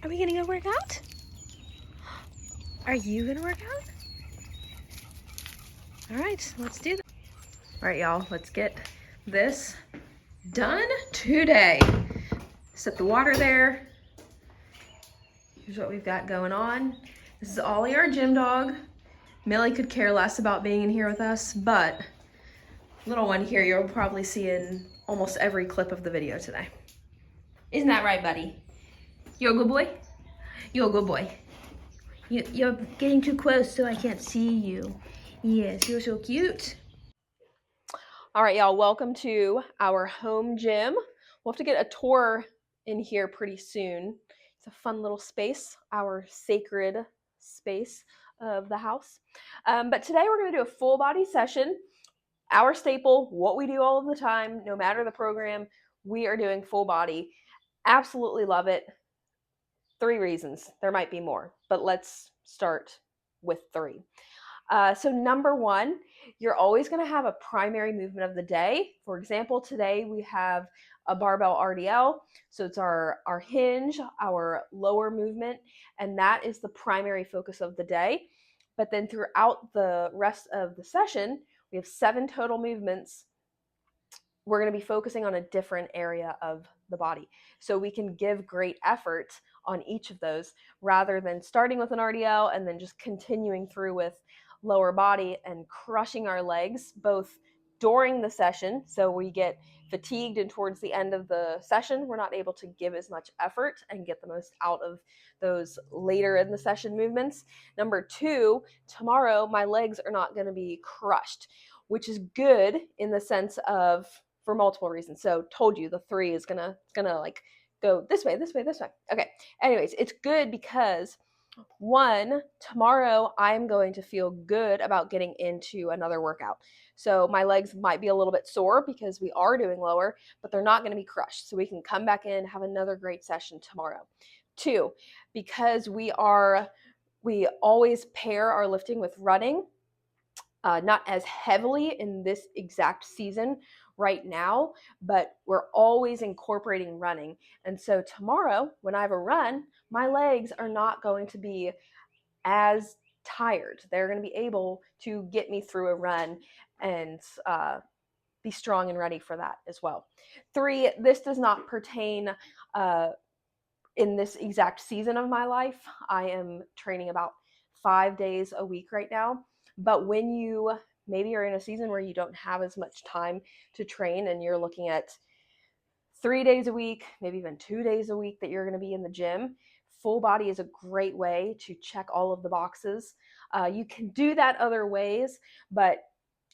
Are we gonna go work out? Are you gonna work out? All right, let's do that. All right, y'all, let's get this done today. Set the water there. Here's what we've got going on. This is Ollie, our gym dog. Millie could care less about being in here with us, but little one here you'll probably see in almost every clip of the video today. Isn't that right, buddy? You a good boy? You a good boy. You're getting too close so I can't see you. Yes, you're so cute. All right, y'all, welcome to our home gym. We'll have to get a tour in here pretty soon. It's a fun little space, our sacred space of the house. But today we're gonna do a full body session. Our staple, what we do all of the time, no matter the program, we are doing full body. Absolutely love it. 3 reasons. There might be more, but let's start with 3. So number 1, you're always going to have a primary movement of the day. For example, today we have a barbell RDL. So it's our hinge, our lower movement, and that is the primary focus of the day. But then throughout the rest of the session, we have 7 total movements. We're going to be focusing on a different area of the body. So we can give great effort on each of those rather than starting with an RDL and then just continuing through with lower body and crushing our legs both during the session. So we get fatigued and towards the end of the session, we're not able to give as much effort and get the most out of those later in the session movements. Number 2, tomorrow my legs are not going to be crushed, which is good in the sense of for multiple reasons. So told you the 3 is gonna like go this way, this way, this way. Okay. Anyways, it's good because 1, tomorrow I'm going to feel good about getting into another workout. So my legs might be a little bit sore because we are doing lower, but they're not going to be crushed. So we can come back in, have another great session tomorrow. 2, because we always pair our lifting with running. Not as heavily in this exact season right now, but we're always incorporating running. And so tomorrow, when I have a run, my legs are not going to be as tired. They're going to be able to get me through a run and be strong and ready for that as well. 3, this does not pertain in this exact season of my life. I am training about 5 days a week right now. But when you maybe are in a season where you don't have as much time to train and you're looking at 3 days a week, maybe even 2 days a week that you're going to be in the gym, full body is a great way to check all of the boxes. You can do that other ways, but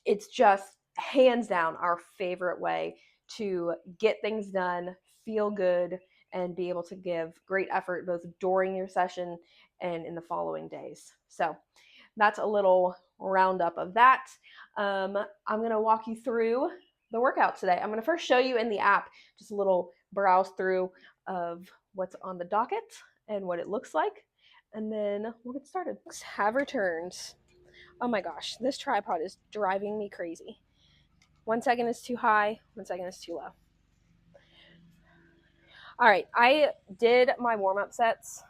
it's just hands down our favorite way to get things done, feel good, and be able to give great effort both during your session and in the following days. So that's a little roundup of that. I'm going to walk you through the workout today. I'm going to first show you in the app just a little browse through of what's on the docket and what it looks like, and then we'll get started. Have returned. Oh my gosh, this tripod is driving me crazy. 1 second is too high, 1 second is too low. All right, I did my warm-up sets.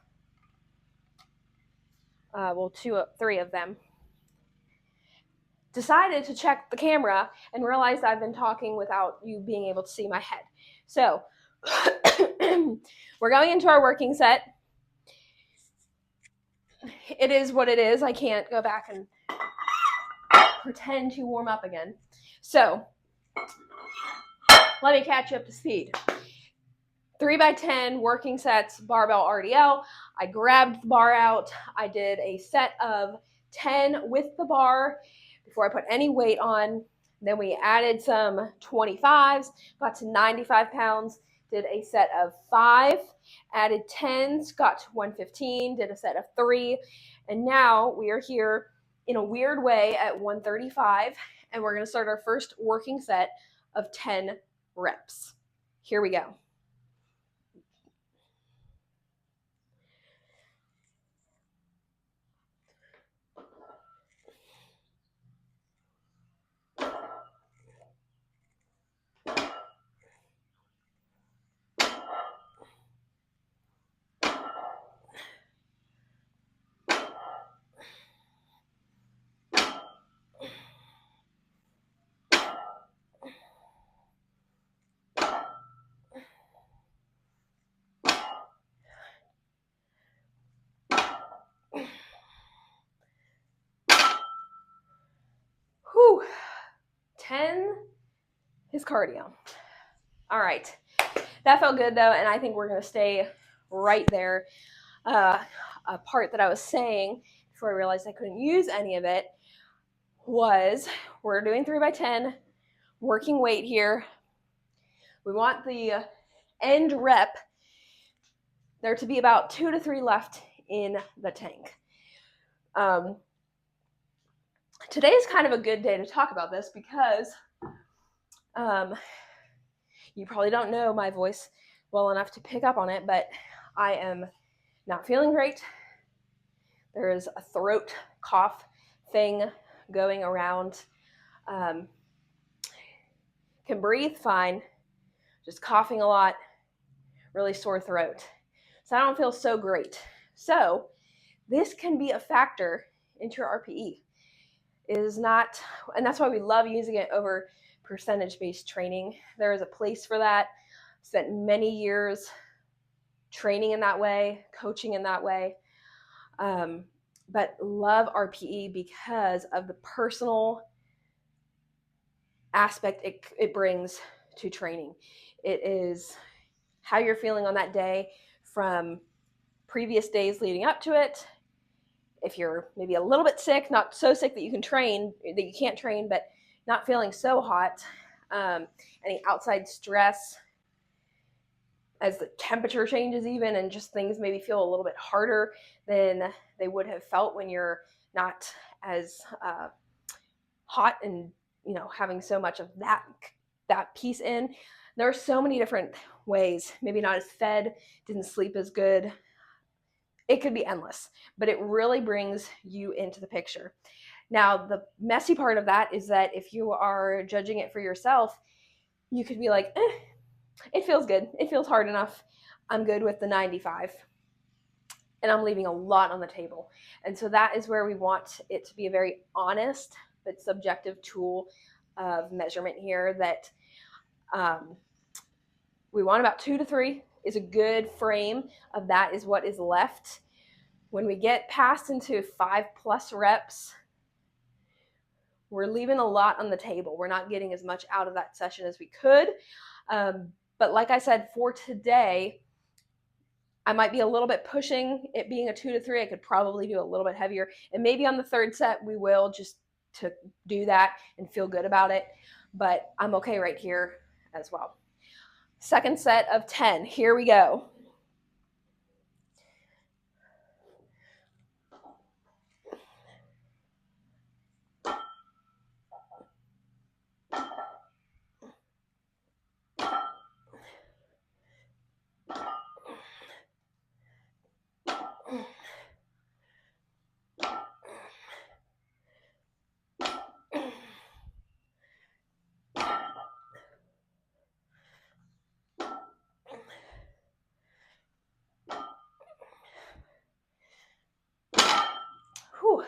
Well, 3 of them. Decided to check the camera and realized I've been talking without you being able to see my head. So we're going into our working set. It is what it is. I can't go back and pretend to warm up again. So let me catch you up to speed. 3x10 working sets, barbell RDL. I grabbed the bar out. I did a set of 10 with the bar before I put any weight on. Then we added some 25s, got to 95 pounds, did a set of 5, added 10s, got to 115, did a set of 3, and now we are here in a weird way at 135, and we're going to start our first working set of 10 reps. Here we go. is cardio. All right, that felt good though, and I think we're gonna stay right there. A part that I was saying before I realized I couldn't use any of it was we're doing 3x10, working weight here. We want the end rep there to be about 2 to 3 left in the tank. Today is kind of a good day to talk about this because you probably don't know my voice well enough to pick up on it, but I am not feeling great. There is a throat cough thing going around. Can breathe fine, just coughing a lot, really sore throat. So I don't feel so great. So this can be a factor into your RPE. It is not, and that's why we love using it over percentage-based training. There is a place for that. Spent many years training in that way, coaching in that way. But love RPE because of the personal aspect it brings to training. It is how you're feeling on that day from previous days leading up to it. If you're maybe a little bit sick, not so sick that you can train, that you can't train, but not feeling so hot, any outside stress, as the temperature changes even, and just things maybe feel a little bit harder than they would have felt when you're not as hot and having so much of that piece in. There are so many different ways. Maybe not as fed, didn't sleep as good. It could be endless, but it really brings you into the picture. Now, the messy part of that is that if you are judging it for yourself, you could be like, it feels good. It feels hard enough. I'm good with the 95. And I'm leaving a lot on the table. And so that is where we want it to be a very honest but subjective tool of measurement here, that we want about 2 to 3 is a good frame of that is what is left. When we get past into 5+ reps, we're leaving a lot on the table. We're not getting as much out of that session as we could. But like I said, for today, I might be a little bit pushing it being a 2 to 3. I could probably do a little bit heavier. And maybe on the third set, we will, just to do that and feel good about it. But I'm okay right here as well. Second set of 10. Here we go. Whew.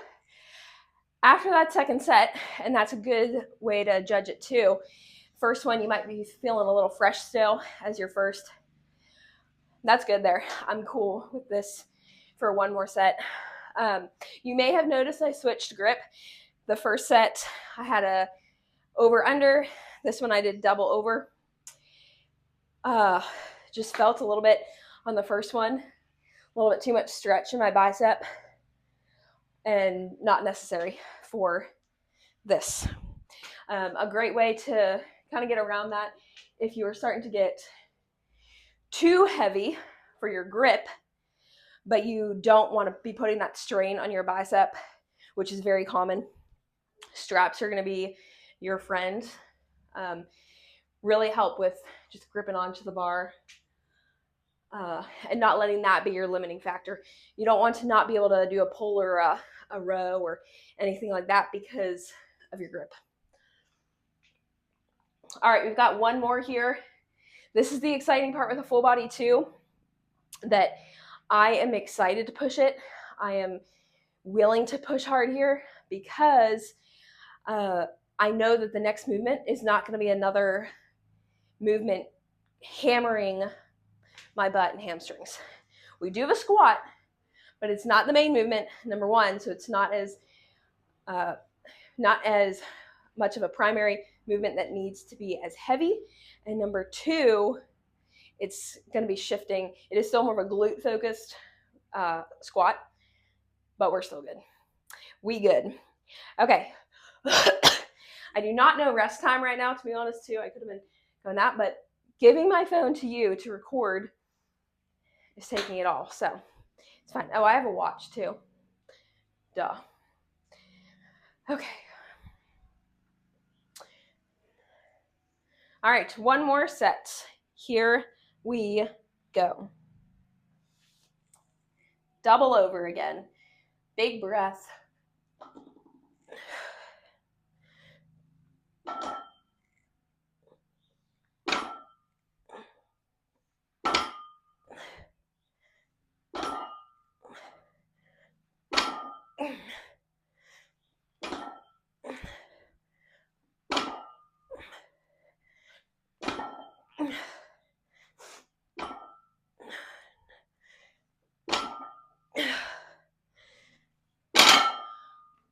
After that second set, and that's a good way to judge it too. First one, you might be feeling a little fresh still as your first. That's good there. I'm cool with this for one more set. You may have noticed I switched grip. The first set, I had a over-under. This one I did double over. Just felt a little bit on the first one, a little bit too much stretch in my bicep, and not necessary for this. A great way to kind of get around that, if you are starting to get too heavy for your grip, but you don't want to be putting that strain on your bicep, which is very common. Straps are going to be your friend. Really help with just gripping onto the bar and not letting that be your limiting factor. You don't want to not be able to do a pull or a row or anything like that because of your grip. All right, we've got one more here. This is the exciting part with a full body too, that I am excited to push it. I am willing to push hard here because I know that the next movement is not going to be another movement hammering my butt and hamstrings. We do have a squat, but it's not the main movement, number one, so it's not as much of a primary movement that needs to be as heavy. And number 2, it's going to be shifting. It is still more of a glute focused squat, but we're still good. We good. Okay. I do not know rest time right now, to be honest, too. I could have been doing that, but giving my phone to you to record is taking it all. So it's fine. Oh, I have a watch too. Duh. Okay. All right, one more set. Here we go. Double over again. Big breath.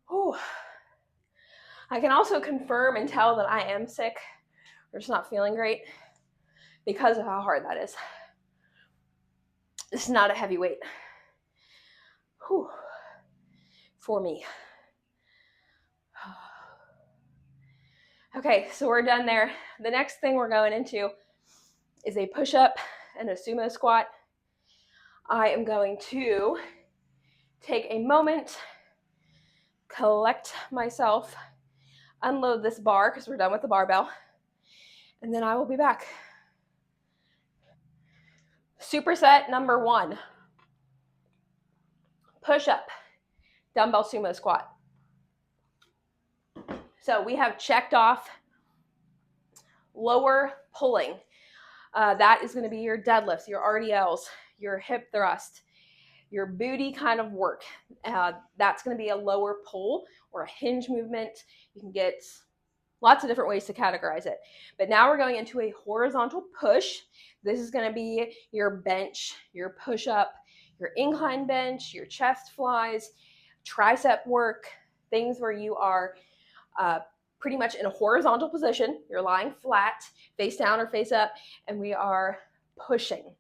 Whew. I can also confirm and tell that I am sick or just not feeling great because of how hard that is. This is not a heavy weight. Whew. For me. Okay, so we're done there. The next thing we're going into is a push-up and a sumo squat. I am going to take a moment, collect myself, unload this bar because we're done with the barbell, and then I will be back. Superset number 1, push-up, dumbbell sumo squat. So we have checked off lower pulling. That is going to be your deadlifts, your RDLs, your hip thrust, your booty kind of work. That's going to be a lower pull or a hinge movement. You can get lots of different ways to categorize it. But now we're going into a horizontal push. This is going to be your bench, your push-up, your incline bench, your chest flies, tricep work, things where you are pretty much in a horizontal position. You're lying flat, face down or face up, and we are pushing.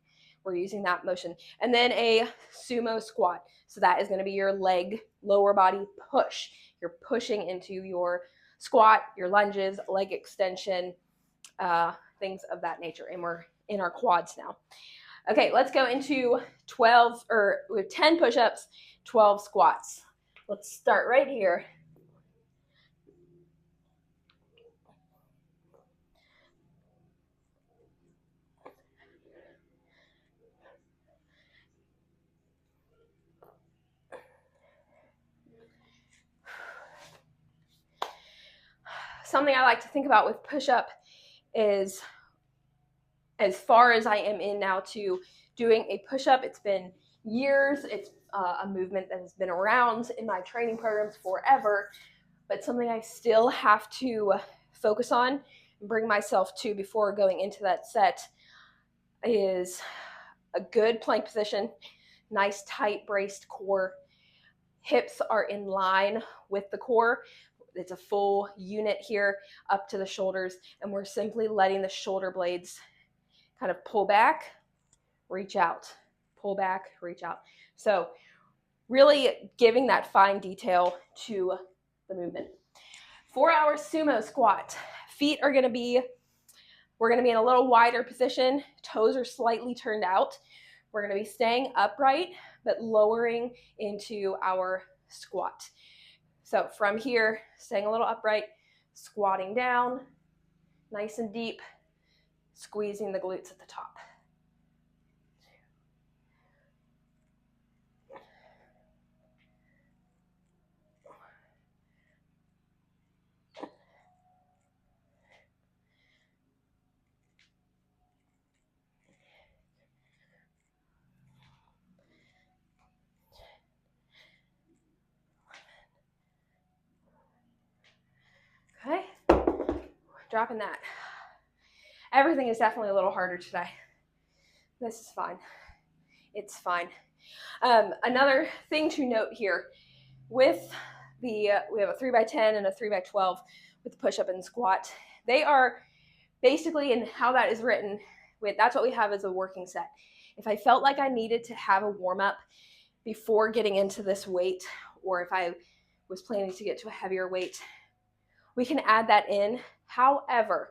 We're using that motion. And then a sumo squat. So that is going to be your leg, lower body push. You're pushing into your squat, your lunges, leg extension, things of that nature. And we're in our quads now. Okay, let's go into 10 push-ups, 12 squats. Let's start right here. Something I like to think about with push-up is, as far as I am in now to doing a push-up, it's been years. It's a movement that has been around in my training programs forever, but something I still have to focus on and bring myself to before going into that set is a good plank position, nice tight braced core. Hips are in line with the core. It's a full unit here up to the shoulders, and we're simply letting the shoulder blades kind of pull back, reach out, pull back, reach out. So really giving that fine detail to the movement. For our sumo squat, feet are going to be, we're going to be in a little wider position. Toes are slightly turned out. We're going to be staying upright, but lowering into our squat. So from here, staying a little upright, squatting down, nice and deep, squeezing the glutes at the top. Okay, dropping that. Everything is definitely a little harder today. This is fine. It's fine. Another thing to note here, with we have a 3x10 and a 3x12 with the push-up and squat. They are basically, in how that is written, that's what we have as a working set. If I felt like I needed to have a warm-up before getting into this weight, or if I was planning to get to a heavier weight, we can add that in. However,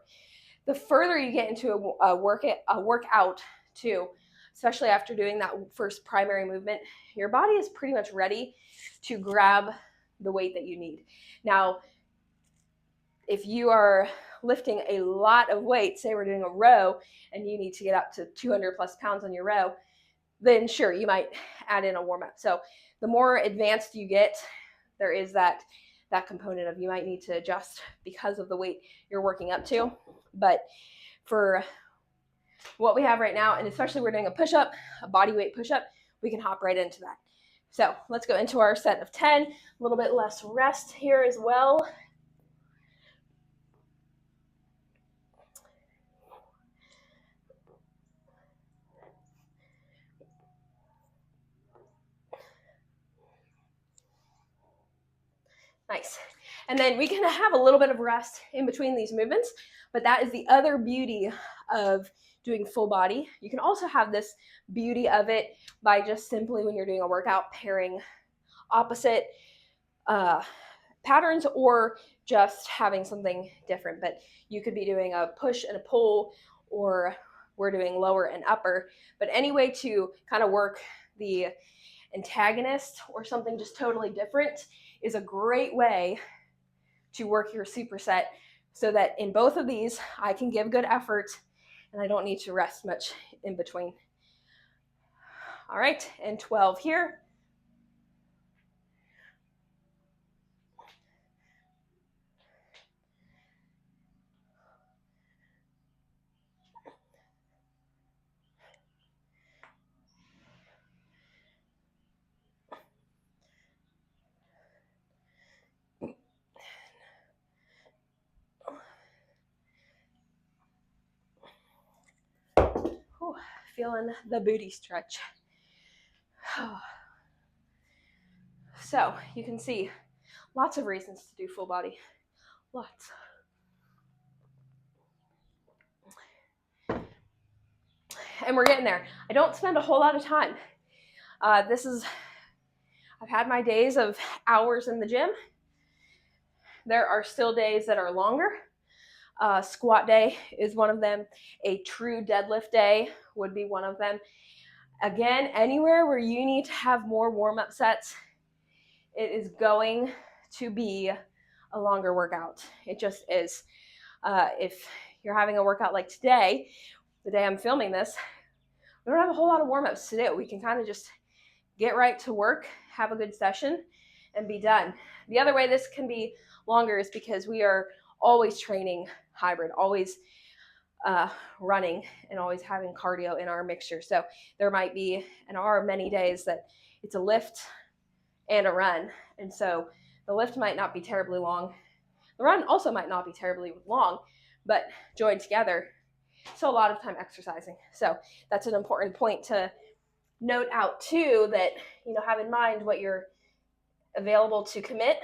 the further you get into a workout too, especially after doing that first primary movement, your body is pretty much ready to grab the weight that you need. Now, if you are lifting a lot of weight, say we're doing a row and you need to get up to 200 plus pounds on your row, then sure, you might add in a warm-up. So the more advanced you get, there is that component of you might need to adjust because of the weight you're working up to. But for what we have right now, and especially we're doing a push-up, a body weight push-up, we can hop right into that. So let's go into our set of 10, a little bit less rest here as well. Nice. And then we can have a little bit of rest in between these movements, but that is the other beauty of doing full body. You can also have this beauty of it by just simply, when you're doing a workout, pairing opposite patterns or just having something different. But you could be doing a push and a pull, or we're doing lower and upper. But any way to kind of work the antagonist or something just totally different is a great way to work your superset, so that in both of these I can give good effort and I don't need to rest much in between. All right, and 12 here. Whew, feeling the booty stretch. So you can see lots of reasons to do full body. Lots. And we're getting there. I don't spend a whole lot of time. I've had my days of hours in the gym. There are still days that are longer. Squat day is one of them. A true deadlift day would be one of them. Again, anywhere where you need to have more warm-up sets, it is going to be a longer workout. It just is. If you're having a workout like today, the day I'm filming this, we don't have a whole lot of warm-ups to do. We can kind of just get right to work, have a good session, and be done. The other way this can be longer is because we are always training hybrid, always running, and always having cardio in our mixture. So there might be, and are many days that it's a lift and a run. And so the lift might not be terribly long. The run also might not be terribly long, but joined together. So a lot of time exercising. So that's an important point to note out too, that, you know, have in mind what you're available to commit.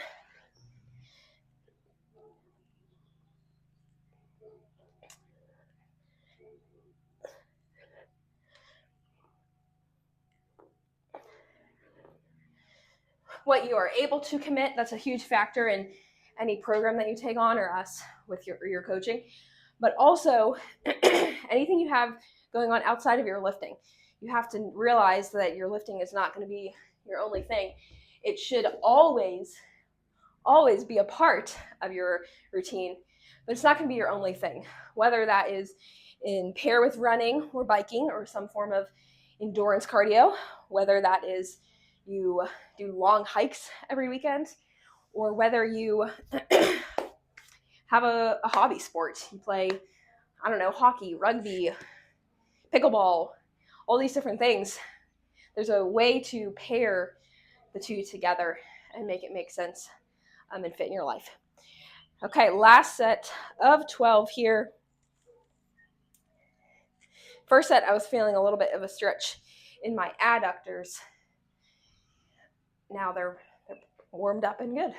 What you are able to commit, that's a huge factor in any program that you take on, or us with your coaching. But also anything you have going on outside of your lifting. You have to realize that your lifting is not going to be your only thing. It should always be a part of your routine, but it's not going to be your only thing. Whether that is in pair with running or biking or some form of endurance cardio, whether that is you do long hikes every weekend, or whether you have a hobby sport. You play, I don't know, hockey, rugby, pickleball, all these different things. There's a way to pair the two together and make it make sense and fit in your life. Okay, last set of 12 here. First set, I was feeling a little bit of a stretch in my adductors. Now they're warmed up and good.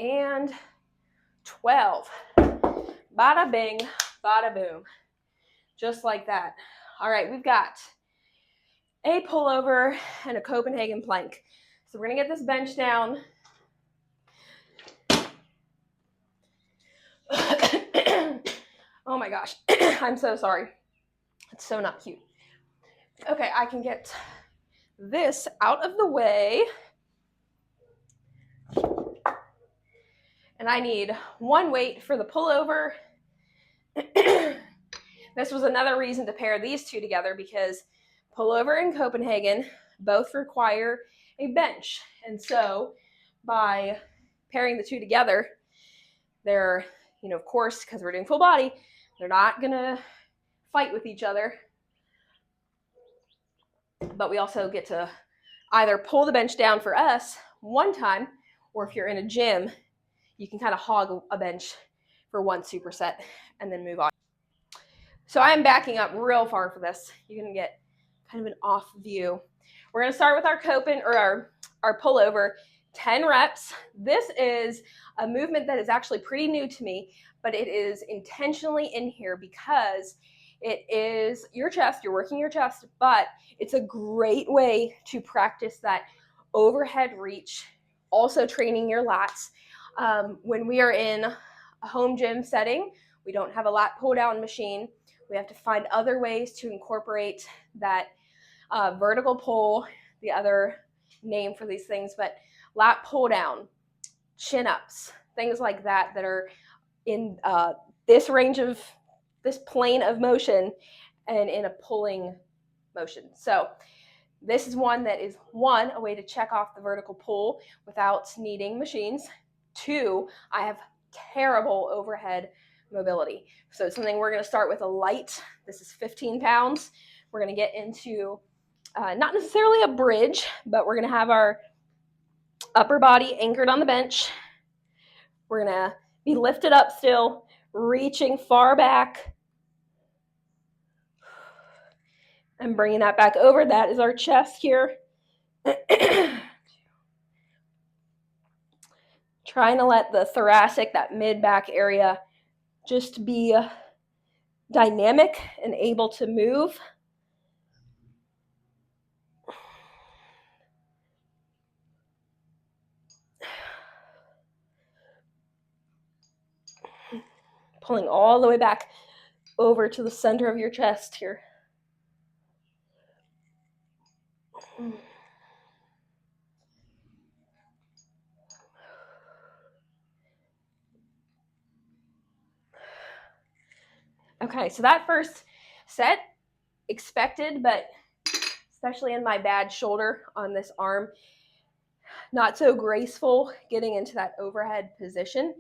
and 12. Bada bing, bada boom. Just like that. All right, we've got a pullover and a Copenhagen plank. So we're gonna get this bench down. Oh my gosh, I'm so sorry. It's so not cute. Okay, I can get this out of the way. And I need one weight for the pullover. This was another reason to pair these two together because pullover and Copenhagen both require a bench. And so by pairing the two together, they're, of course, because we're doing full body, they're not gonna fight with each other. But we also get to either pull the bench down for us one time, or if you're in a gym, you can kind of hog a bench for one superset and then move on. So I'm backing up real far for this. You're gonna get kind of an off view. We're gonna start with our Copen or our pullover, 10 reps. This is a movement that is actually pretty new to me, but it is intentionally in here because it is your chest, you're working your chest, but it's a great way to practice that overhead reach, also training your lats. When we are in a home gym setting, we don't have a lat pull down machine. We have to find other ways to incorporate that vertical pull, the other name for these things, but lat pull down, chin ups, things like that that are in this range of, this plane of motion and in a pulling motion. So this is one that is, one, a way to check off the vertical pull without needing machines. Two, I have terrible overhead mobility. So it's something we're going to start with a light. This is 15 pounds. We're going to get into not necessarily a bridge, but we're going to have our upper body anchored on the bench. We're going to be lifted up still, reaching far back and bringing that back over. That is our chest here. Trying to let the thoracic, that mid-back area, just be dynamic and able to move. Pulling all the way back over to the center of your chest here. Okay, so that first set, expected, but especially in my bad shoulder on this arm, not so graceful getting into that overhead position.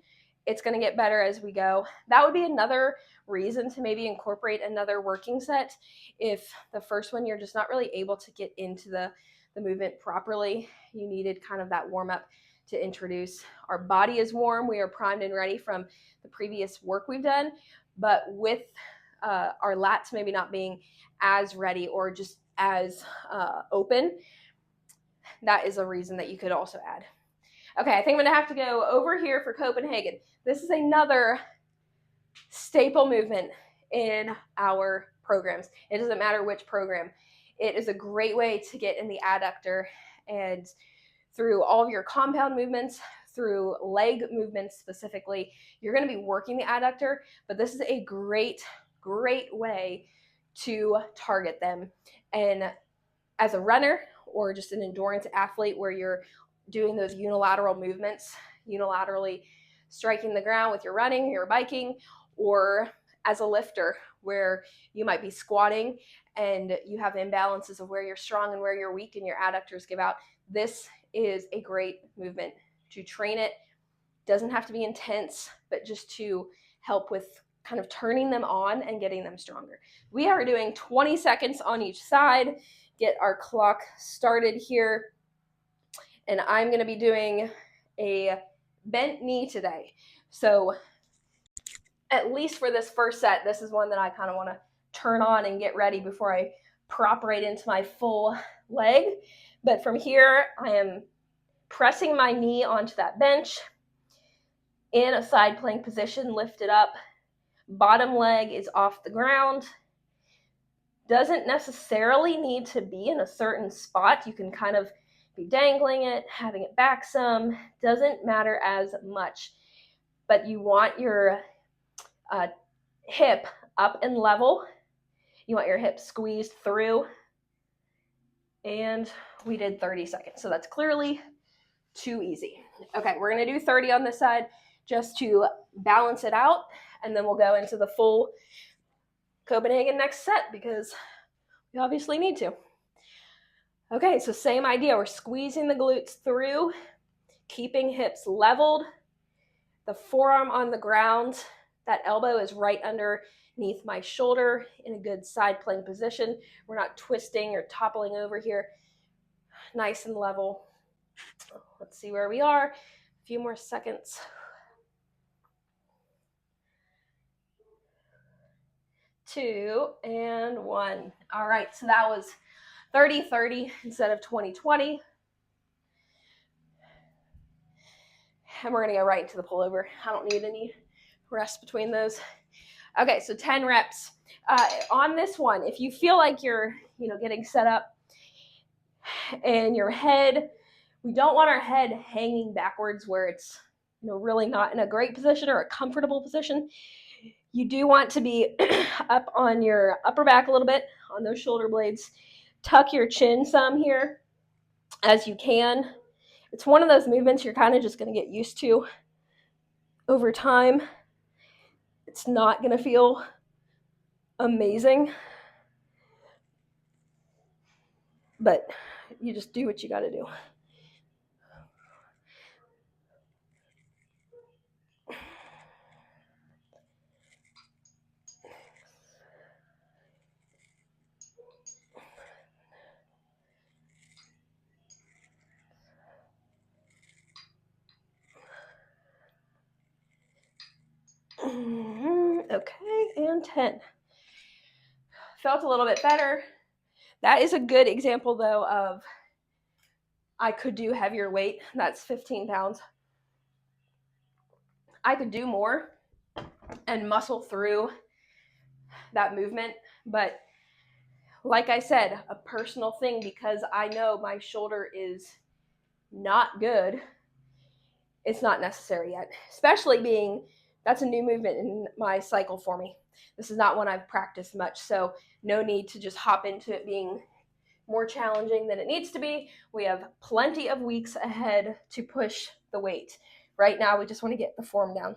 It's going to get better as we go. That would be another reason to maybe incorporate another working set if the first one you're just not really able to get into the movement properly. You needed kind of that warm up to introduce. Our body is warm. We are primed and ready from the previous work we've done, but with our lats maybe not being as ready or just as open, that is a reason that you could also add. Okay, I think I'm gonna have to go over here for Copenhagen. This is another staple movement in our programs. It doesn't matter which program. It is a great way to get in the adductor, and through all of your compound movements, through leg movements specifically, you're gonna be working the adductor, but this is a great way to target them. And as a runner or just an endurance athlete where you're doing those unilateral movements, unilaterally striking the ground with your running, your biking, or as a lifter where you might be squatting and you have imbalances of where you're strong and where you're weak and your adductors give out, this is a great movement to train it. Doesn't have to be intense, but just to help with kind of turning them on and getting them stronger. We are doing 20 seconds on each side. Get our clock started here. And I'm going to be doing a bent knee today. So at least for this first set, this is one that I kind of want to turn on and get ready before I prop right into my full leg. But from here, I am pressing my knee onto that bench, in a side plank position, lift it up. Bottom leg is off the ground. Doesn't necessarily need to be in a certain spot. You can kind of be dangling it, having it back some. Doesn't matter as much. But you want your hip up and level. You want your hip squeezed through. And we did 30 seconds. So that's clearly too easy. Okay, we're going to do 30 on this side just to balance it out. And then we'll go into the full Copenhagen next set because we obviously need to. Okay, so same idea. We're squeezing the glutes through, keeping hips leveled, the forearm on the ground. That elbow is right underneath my shoulder in a good side plank position. We're not twisting or toppling over here. Nice and level. Let's see where we are. A few more seconds. 2 and 1. All right, so that was 30-30 instead of 20-20. And we're going to go right into the pullover. I don't need any rest between those. Okay, so 10 reps. On this one, if you feel like you're, getting set up and your head, we don't want our head hanging backwards where it's, really not in a great position or a comfortable position. You do want to be up on your upper back a little bit on those shoulder blades. Tuck your chin some here as you can. It's one of those movements you're kind of just going to get used to over time. It's not going to feel amazing, but you just do what you got to do. Okay, and 10. Felt a little bit better. That is a good example, though, of I could do heavier weight. That's 15 pounds. I could do more and muscle through that movement, but like I said, a personal thing, because I know my shoulder is not good. It's not necessary yet, especially being that's a new movement in my cycle for me. This is not one I've practiced much, so no need to just hop into it being more challenging than it needs to be. We have plenty of weeks ahead to push the weight. Right now, we just want to get the form down.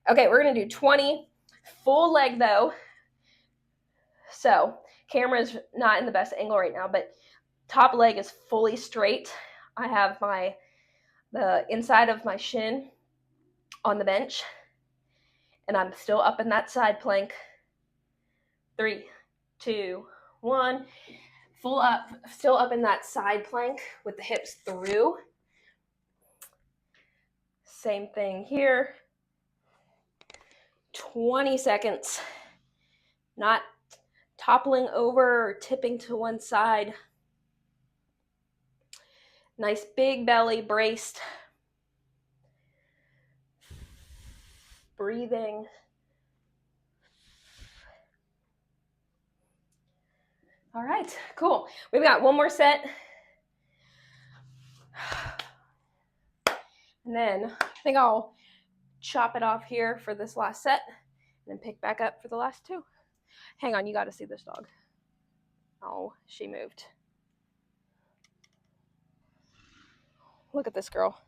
Okay, we're going to do 20 full leg though. So camera's not in the best angle right now, but top leg is fully straight. I have the inside of my shin on the bench, and I'm still up in that side plank. 3, 2, 1. Full up, still up in that side plank with the hips through. Same thing here. 20 seconds. Not toppling over or tipping to one side. Nice big belly, braced. Breathing. All right, cool. We've got one more set. And then I think I'll chop it off here for this last set and then pick back up for the last 2. Hang on, you got to see this dog. Oh, she moved. Look at this girl.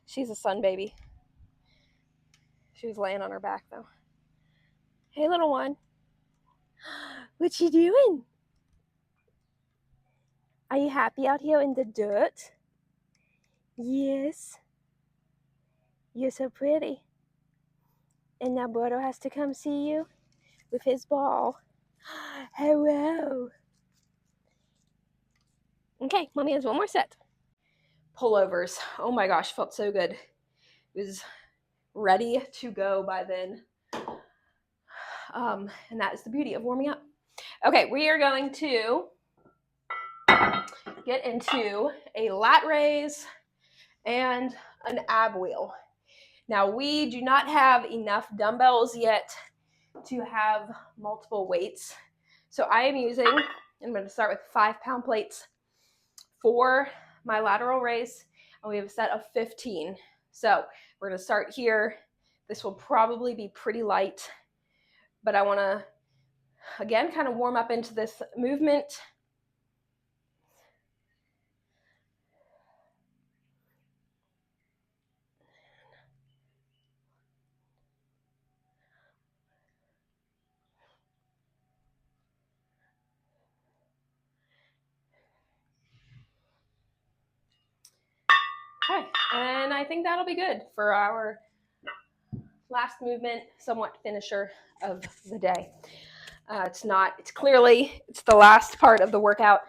She's a sun baby. She was laying on her back though. Hey, little one. What you doing? Are you happy out here in the dirt? Yes. You're so pretty. And now Bordo has to come see you with his ball. Hello. Okay, mommy has one more set. Pullovers. Oh my gosh, felt so good. It was ready to go by then. And that is the beauty of warming up. Okay, we are going to get into a lat raise and an ab wheel. Now, we do not have enough dumbbells yet to have multiple weights. So I am using, I'm going to start with 5-pound plates for my lateral raise, and we have a set of 15. So we're going to start here. This will probably be pretty light, but I want to, again, kind of warm up into this movement. Okay, and I think that'll be good for our last movement, somewhat finisher of the day. It's the last part of the workout,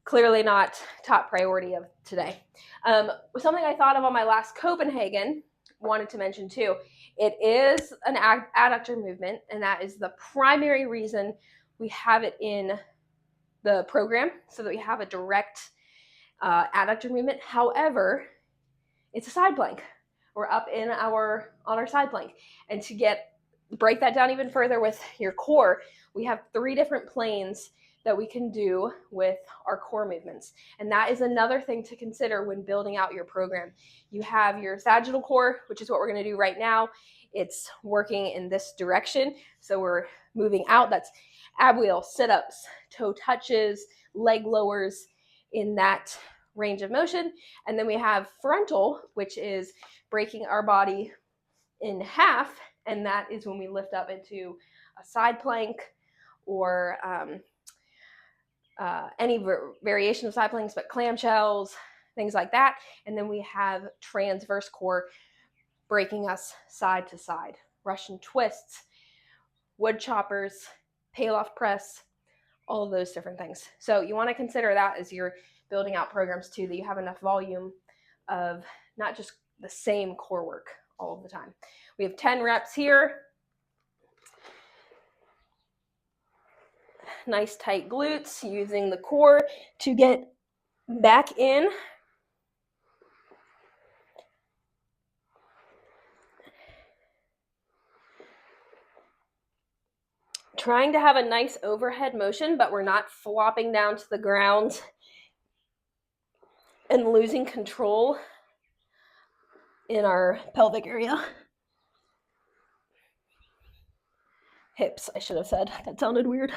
clearly not top priority of today. Something I thought of on my last Copenhagen, wanted to mention too, it is an adductor movement, and that is the primary reason we have it in the program, so that we have a direct adductor movement. However, it's a side plank. We're up on our side plank. And to break that down even further with your core, we have 3 different planes that we can do with our core movements. And that is another thing to consider when building out your program. You have your sagittal core, which is what we're going to do right now. It's working in this direction. So we're moving out. That's ab wheel, sit-ups, toe touches, leg lowers in that range of motion. And then we have frontal, which is breaking our body in half, and that is when we lift up into a side plank or any variation of side planks, but clamshells, things like that. And then we have transverse core, breaking us side to side, Russian twists, wood choppers, Pallof press, all of those different things. So you want to consider that as you're building out programs too, that you have enough volume of not just the same core work all of the time. We have 10 reps here. Nice tight glutes, using the core to get back in. Trying to have a nice overhead motion, but we're not flopping down to the ground and losing control in our pelvic area. Hips, I should have said. That sounded weird.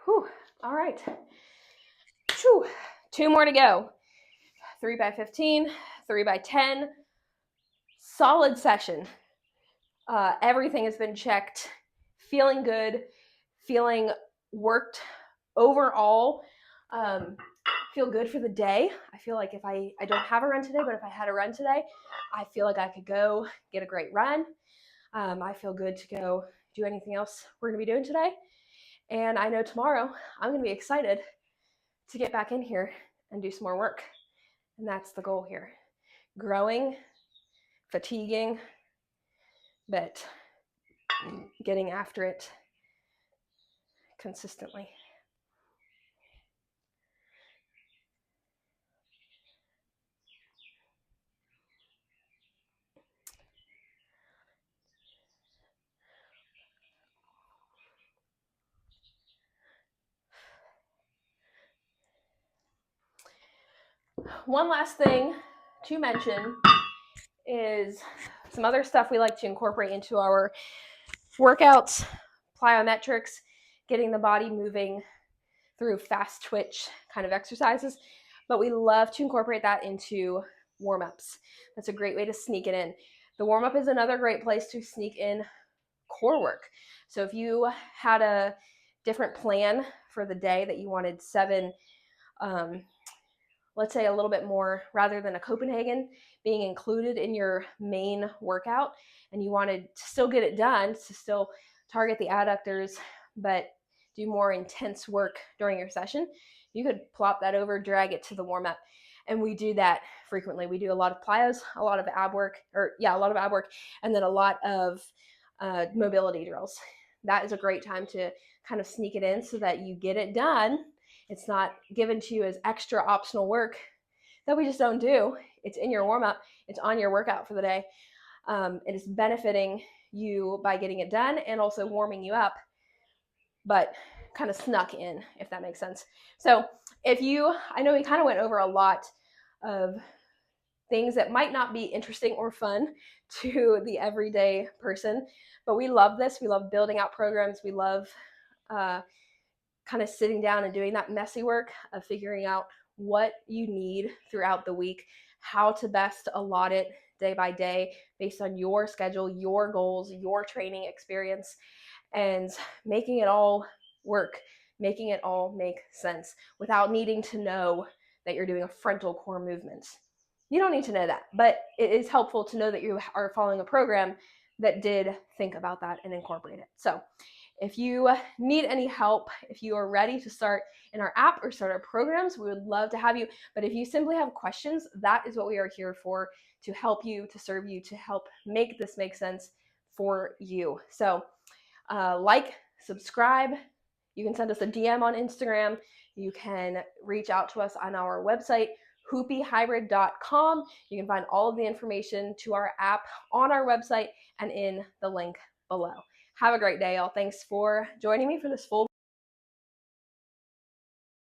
Whew. All right. Whew. 2 more to go. 3 by 15, 3 by 10. Solid session. Everything has been checked. Feeling good. Feeling worked overall. Feel good for the day. I feel like if I don't have a run today, but if I had a run today, I feel like I could go get a great run. I feel good to go do anything else we're going to be doing today. And I know tomorrow I'm going to be excited to get back in here and do some more work. And that's the goal here. Growing, fatiguing, but getting after it consistently. One last thing to mention is some other stuff we like to incorporate into our workouts, plyometrics, getting the body moving through fast twitch kind of exercises, but we love to incorporate that into warm-ups. That's a great way to sneak it in. The warm-up is another great place to sneak in core work. So if you had a different plan for the day that you wanted 7, let's say a little bit more, rather than a Copenhagen being included in your main workout, and you wanted to still get it done, to still target the adductors, but do more intense work during your session, you could plop that over, drag it to the warm-up. And we do that frequently. We do a lot of plyos, a lot of ab work, and then a lot of mobility drills. that is a great time to kind of sneak it in so that you get it done. It's not given to you as extra optional work that we just don't do. It's in your warm-up. It's on your workout for the day. It is benefiting you by getting it done and also warming you up, but kind of snuck in, if that makes sense. So I know we kind of went over a lot of things that might not be interesting or fun to the everyday person, but we love this. We love building out programs. We love kind of sitting down and doing that messy work of figuring out what you need throughout the week, how to best allot it day by day based on your schedule, your goals, your training experience, and making it all work, making it all make sense without needing to know that you're doing a frontal core movement. You don't need to know that, but it is helpful to know that you are following a program that did think about that and incorporate it. So if you need any help, if you are ready to start in our app or start our programs, we would love to have you. But if you simply have questions, that is what we are here for, to help you, to serve you, to help make this make sense for you. So subscribe. You can send us a DM on Instagram. You can reach out to us on our website, hoopiehybrid.com. You can find all of the information to our app on our website and in the link below. Have a great day, y'all. Thanks for joining me for this full